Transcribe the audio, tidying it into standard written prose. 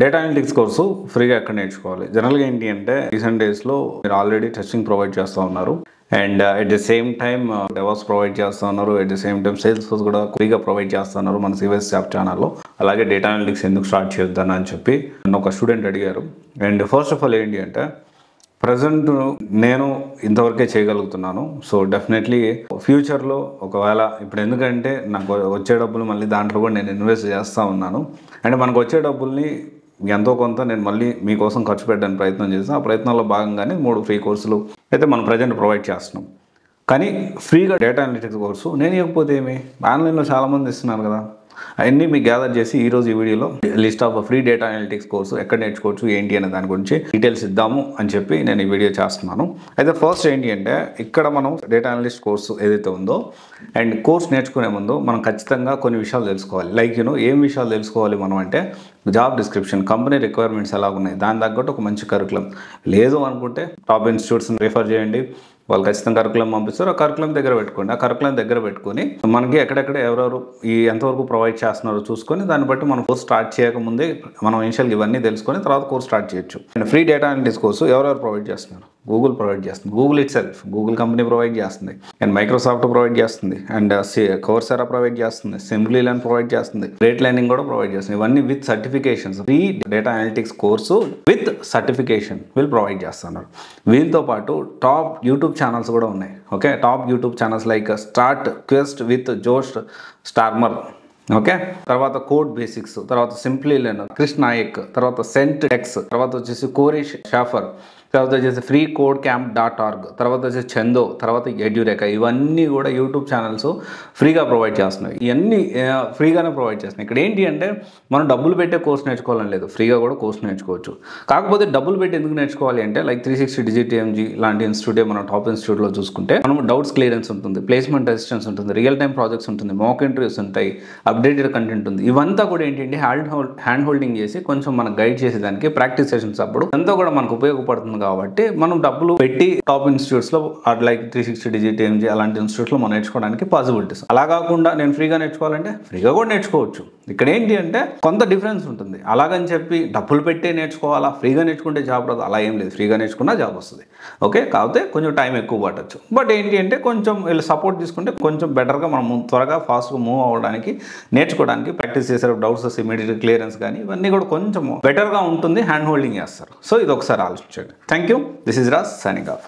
Data analytics course ఫ్రీగా ఎక్కడ నేర్చుకోవాలి? జనరల్గా ఏంటి అంటే రీసెంట్ డేస్లో మీరు ఆల్రెడీ టెస్టింగ్ ప్రొవైడ్ చేస్తూ ఉన్నారు and at the same time డెవాస్ ప్రొవైడ్ చేస్తూ ఉన్నారు. At the same time sales force కూడా ఫ్రీగా ప్రొవైడ్ చేస్తున్నారు మన సివిఎస్ యాప్ ఛానల్లో. అలాగే డేటా అనలిటిక్స్ ఎందుకు స్టార్ట్ చేద్దాను అని చెప్పి నన్ను ఒక స్టూడెంట్ అడిగారు. అండ్ ఫస్ట్ ఆఫ్ ఆల్ ఏంటి అంటే ప్రజెంట్ నేను ఇంతవరకే చేయగలుగుతున్నాను. సో డెఫినెట్లీ ఫ్యూచర్లో ఒకవేళ ఇప్పుడు ఎందుకంటే నాకు వచ్చే డబ్బులు మళ్ళీ దాంట్లో కూడా నేను ఇన్వెస్ట్ చేస్తూ ఉన్నాను. అండ్ మనకు వచ్చే డబ్బుల్ని ఎంతో కొంత నేను మళ్ళీ మీకోసం ఖర్చు పెట్టడానికి ప్రయత్నం చేస్తాను. ఆ ప్రయత్నంలో భాగంగానే 3 ఫ్రీ కోర్సులు అయితే మనం ప్రజెంట్ ప్రొవైడ్ చేస్తున్నాం. కానీ ఫ్రీగా డేటా అనలిటిక్స్ కోర్సు నేను ఇవ్వకపోతే ఏమి, ఆన్లైన్లో చాలామంది ఇస్తున్నారు కదా. అవన్నీ మీకు గ్యాదర్ చేసి ఈరోజు ఈ వీడియోలో list of free data analytics course ఎక్కడ నేర్చుకోవచ్చు ఏంటి అనే దాని గురించి డీటెయిల్స్ ఇద్దాము అని చెప్పి నేను ఈ వీడియో చేస్తున్నాను. అయితే ఫస్ట్ ఏంటి అంటే ఇక్కడ మనం డేటా అనలిస్ట్ కోర్సు ఏదైతే ఉందో అండ్ కోర్స్ నేర్చుకునే ముందు మనం ఖచ్చితంగా కొన్ని విషయాలు తెలుసుకోవాలి. లైక్ ఏం విషయాలు తెలుసుకోవాలి మనం అంటే జాబ్ డిస్క్రిప్షన్, కంపెనీ రిక్వైర్మెంట్స్ ఎలా ఉన్నాయి, దాని తగ్గట్టు ఒక మంచి కరికులం. లేదు అనుకుంటే టాప్ ఇన్స్టిట్యూట్స్ని రిఫర్ చేయండి, వాళ్ళు ఖచ్చితంగా కరికులం పంపిస్తారు. ఆ కరికులం దగ్గర పెట్టుకోండి. ఆ కరికులం దగ్గర పెట్టుకొని మనకి ఎక్కడెక్కడ ఎవరెవరు ఈ ఎంతవరకు ప్రొవైడ్ చేస్తున్నారో చూసుకొని దాన్ని బట్టి మనం కోర్స్ స్టార్ట్ చేయకముందే మనం ఇనిషియల్గా ఇవన్నీ తెలుసుకొని తర్వాత కోర్స్ స్టార్ట్ చేయొచ్చు. And free data analytics course ఎవరెవరు ప్రొవైడ్ చేస్తున్నారు? గూగుల్ ప్రొవైడ్ చేస్తుంది. Google it self, Google company provide చేస్తుంది. అండ్ మైక్రోసాఫ్ట్ ప్రొవైడ్ చేస్తుంది. అండ్ కోర్సెరా ప్రొవైడ్ చేస్తుంది. సింప్లీ లెర్న్ ప్రొవైడ్ చేస్తుంది. గ్రేట్ లెర్నింగ్ కూడా ప్రొవైడ్ చేస్తుంది. ఇవన్నీ with certifications. Free data analytics course with certification వీళ్ళు ప్రొవైడ్ చేస్తున్నారు. వీళ్ళతో పాటు టాప్ యూట్యూబ్ ఛానల్స్ కూడా ఉన్నాయి. Okay, top YouTube channels like start quest with జోష్ స్టార్మర్, ఓకే, తర్వాత కోడ్ బేసిక్స్, తర్వాత సింప్లీ లెర్న్ క్రిష్ నాయక్, తర్వాత సెంట్ టెక్స్, తర్వాత వచ్చేసి కోరిష్ షాఫర్, తర్వాత వచ్చేసి ఫ్రీ కోడ్ క్యాంప్.org, తర్వాత వచ్చేసి చందో, తర్వాత ఎడ్యురేక. ఇవన్నీ కూడా యూట్యూబ్ ఛానల్స్ ఫ్రీగా ప్రొవైడ్ చేస్తున్నాయి. ఇవన్నీ ఫ్రీగానే ప్రొవైడ్ చేస్తున్నాయి. ఇక్కడ ఏంటి అంటే మనం డబ్బులు పెట్టే కోర్స్ నేర్చుకోవాలని లేదు, ఫ్రీగా కూడా కోర్స్ నేర్చుకోవచ్చు. కాకపోతే డబ్బులు పెట్టి ఎందుకు నేర్చుకోవాలి అంటే లైక్ 360 డిజిట్ ఎంజీ లాంటి ఇన్స్టిట్యూటే మనం టాప్ ఇన్స్టిట్యూట్లో చూసుకుంటే మనం డౌట్స్ క్లియరెన్స్ ఉంటుంది, ప్లేస్మెంట్ అసిస్టెన్స్ ఉంటుంది, రియల్ టైమ్ ప్రాజెక్ట్స్ ఉంటుంది, మాక్ ఇంటర్వ్యూస్ ఉంటాయి, అప్డేటెడ్ కంటెంట్ ఉంది. ఇవంతా కూడా ఏంటంటే హ్యాండ్ హోల్డింగ్ చేసి కొంచెం మనకు గైడ్ చేసేదానికి ప్రాక్టీస్ సెషన్స్ అప్పుడు అంతా కూడా మనకు ఉపయోగపడుతుంది. కాబట్టి మనం డబ్బులు పెట్టి టాప్ ఇన్స్టిట్యూట్స్లో లైక్ 360 డిజిట్ ఎంజీ అలాంటి ఇన్స్టిట్యూట్లో మనం నేర్చుకోవడానికి పాసిబిలిటీస్. అలా కాకుండా నేను ఫ్రీగా నేర్చుకోవాలంటే ఫ్రీగా కూడా నేర్చుకోవచ్చు. ఇక్కడ ఏంటి అంటే కొంత డిఫరెన్స్ ఉంటుంది. అలాగని చెప్పి డబ్బులు పెట్టే నేర్చుకోవాలా, ఫ్రీగా నేర్చుకుంటే జాబ్ రాదు, అలా ఏం లేదు. ఫ్రీగా నేర్చుకున్నా జాబ్ వస్తుంది. ఓకే, కాకపోతే కొంచెం టైం ఎక్కువ పట్టచ్చు. బట్ ఏంటి అంటే కొంచెం వీళ్ళు సపోర్ట్ తీసుకుంటే కొంచెం బెటర్గా మనం త్వరగా ఫాస్ట్గా మూవ్ అవ్వడానికి, నేర్చుకోవడానికి, ప్రాక్టీస్ చేసే డౌట్స్ ఇమీడియట్ క్లియరెన్స్ కానీ ఇవన్నీ కూడా కొంచెం బెటర్గా ఉంటుంది. హ్యాండ్ హోల్డింగ్ చేస్తారు. సో ఇది ఒకసారి ఆలోచించండి. Thank you. This is Ras signing off.